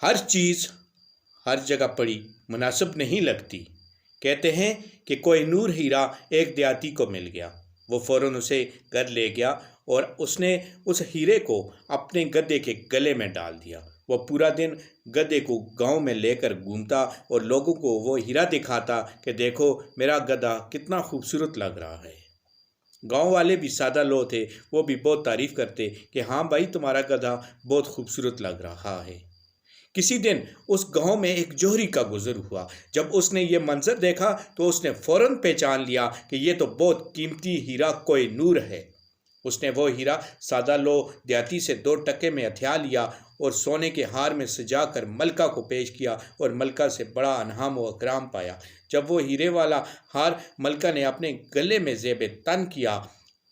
ہر چیز ہر جگہ پڑی مناسب نہیں لگتی۔ کہتے ہیں کہ کوہ نور ہیرا ایک دیہاتی کو مل گیا، وہ فوراً اسے گھر لے گیا اور اس نے اس ہیرے کو اپنے گدھے کے گلے میں ڈال دیا۔ وہ پورا دن گدھے کو گاؤں میں لے کر گھومتا اور لوگوں کو وہ ہیرا دکھاتا کہ دیکھو میرا گدھا کتنا خوبصورت لگ رہا ہے۔ گاؤں والے بھی سادہ لوگ تھے، وہ بھی بہت تعریف کرتے کہ ہاں بھائی تمہارا گدھا بہت خوبصورت لگ رہا ہے۔ کسی دن اس گاؤں میں ایک جوہری کا گزر ہوا۔ جب اس نے یہ منظر دیکھا تو اس نے فوراً پہچان لیا کہ یہ تو بہت قیمتی ہیرا کوہ نور ہے۔ اس نے وہ ہیرا سادہ لو دیہاتی سے 2 ٹکے میں ہتھیا لیا اور سونے کے ہار میں سجا کر ملکہ کو پیش کیا اور ملکہ سے بڑا انعام و اکرام پایا۔ جب وہ ہیرے والا ہار ملکہ نے اپنے گلے میں زیب تن کیا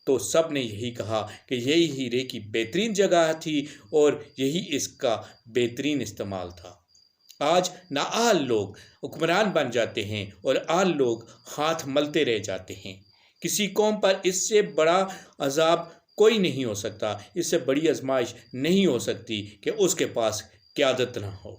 تو سب نے یہی کہا کہ یہی ہیرے کی بہترین جگہ تھی اور یہی اس کا بہترین استعمال تھا۔ آج نااہل لوگ حکمران بن جاتے ہیں اور اہل لوگ ہاتھ ملتے رہ جاتے ہیں۔ کسی قوم پر اس سے بڑا عذاب کوئی نہیں ہو سکتا، اس سے بڑی آزمائش نہیں ہو سکتی کہ اس کے پاس قیادت نہ ہو،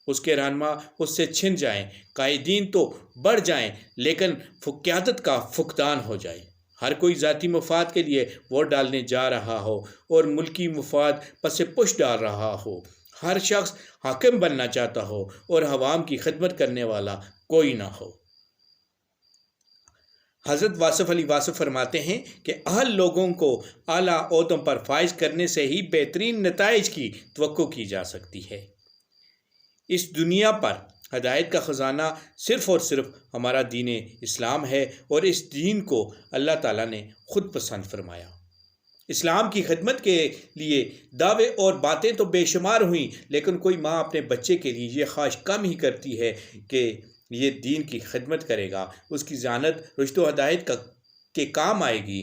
اس کے رہنما اس سے چھن جائیں، قائدین تو بڑھ جائیں لیکن قیادت کا فقدان ہو جائے۔ ہر کوئی ذاتی مفاد کے لیے ووٹ ڈالنے جا رہا ہو اور ملکی مفاد پس پش ڈال رہا ہو۔ ہر شخص حاکم بننا چاہتا ہو اور عوام کی خدمت کرنے والا کوئی نہ ہو۔ حضرت واصف علی واصف فرماتے ہیں کہ اہل لوگوں کو اعلیٰ عہدوں پر فائز کرنے سے ہی بہترین نتائج کی توقع کی جا سکتی ہے۔ اس دنیا پر ہدایت کا خزانہ صرف اور صرف ہمارا دین اسلام ہے اور اس دین کو اللہ تعالیٰ نے خود پسند فرمایا۔ اسلام کی خدمت کے لیے دعوے اور باتیں تو بے شمار ہوئیں، لیکن کوئی ماں اپنے بچے کے لیے یہ خواہش کم ہی کرتی ہے کہ یہ دین کی خدمت کرے گا، اس کی ذہانت رشد و ہدایت کے کام آئے گی،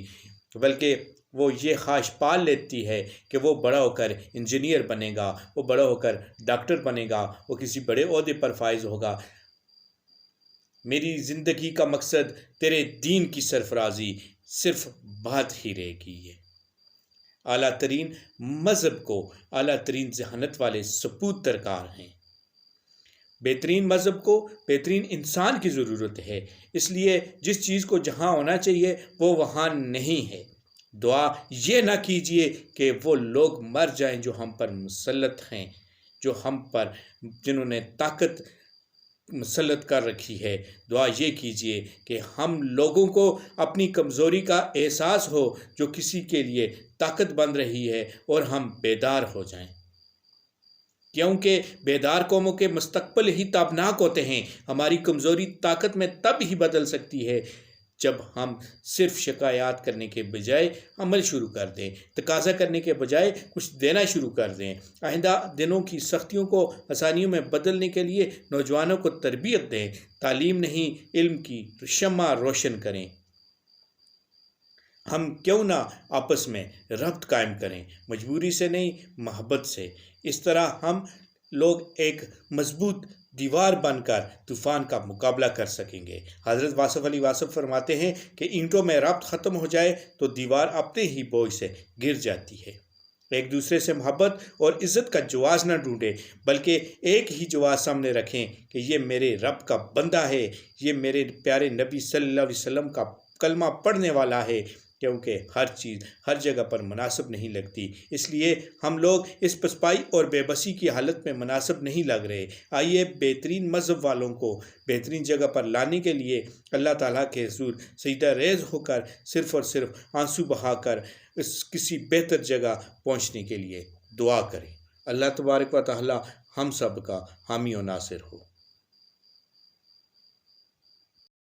بلکہ وہ یہ خواہش پال لیتی ہے کہ وہ بڑا ہو کر انجینئر بنے گا، وہ بڑا ہو کر ڈاکٹر بنے گا، وہ کسی بڑے عہدے پر فائز ہوگا۔ میری زندگی کا مقصد تیرے دین کی سرفرازی صرف بات ہی رہ گئی ہے۔ اعلیٰ ترین مذہب کو اعلیٰ ترین ذہانت والے سپوت درکار ہیں۔ بہترین مذہب کو بہترین انسان کی ضرورت ہے، اس لیے جس چیز کو جہاں ہونا چاہیے وہ وہاں نہیں ہے۔ دعا یہ نہ کیجیے کہ وہ لوگ مر جائیں جو ہم پر مسلط ہیں، جنہوں نے طاقت مسلط کر رکھی ہے۔ دعا یہ کیجیے کہ ہم لوگوں کو اپنی کمزوری کا احساس ہو جو کسی کے لیے طاقت بن رہی ہے اور ہم بیدار ہو جائیں، کیونکہ بیدار قوموں کے مستقبل ہی تابناک ہوتے ہیں۔ ہماری کمزوری طاقت میں تب ہی بدل سکتی ہے جب ہم صرف شکایات کرنے کے بجائے عمل شروع کر دیں، تقاضا کرنے کے بجائے کچھ دینا شروع کر دیں۔ آئندہ دنوں کی سختیوں کو آسانیوں میں بدلنے کے لیے نوجوانوں کو تربیت دیں، تعلیم نہیں علم کی شمع روشن کریں۔ ہم کیوں نہ آپس میں ربط قائم کریں، مجبوری سے نہیں محبت سے۔ اس طرح ہم لوگ ایک مضبوط دیوار بن کر طوفان کا مقابلہ کر سکیں گے۔ حضرت واصف علی واصف فرماتے ہیں کہ اینٹوں میں ربط ختم ہو جائے تو دیوار اپنے ہی بوجھ سے گر جاتی ہے۔ ایک دوسرے سے محبت اور عزت کا جواز نہ ڈھونڈیں، بلکہ ایک ہی جواز سامنے رکھیں کہ یہ میرے رب کا بندہ ہے، یہ میرے پیارے نبی صلی اللہ علیہ وسلم کا کلمہ پڑھنے والا ہے، کیونکہ ہر چیز ہر جگہ پر مناسب نہیں لگتی، اس لیے ہم لوگ اس پسپائی اور بے بسی کی حالت میں مناسب نہیں لگ رہے۔ آئیے بہترین مذہب والوں کو بہترین جگہ پر لانے کے لیے اللہ تعالیٰ کے حضور سجدہ ریز ہو کر صرف اور صرف آنسو بہا کر کسی بہتر جگہ پہنچنے کے لیے دعا کریں۔ اللہ تبارک و تعالیٰ ہم سب کا حامی و ناصر ہو۔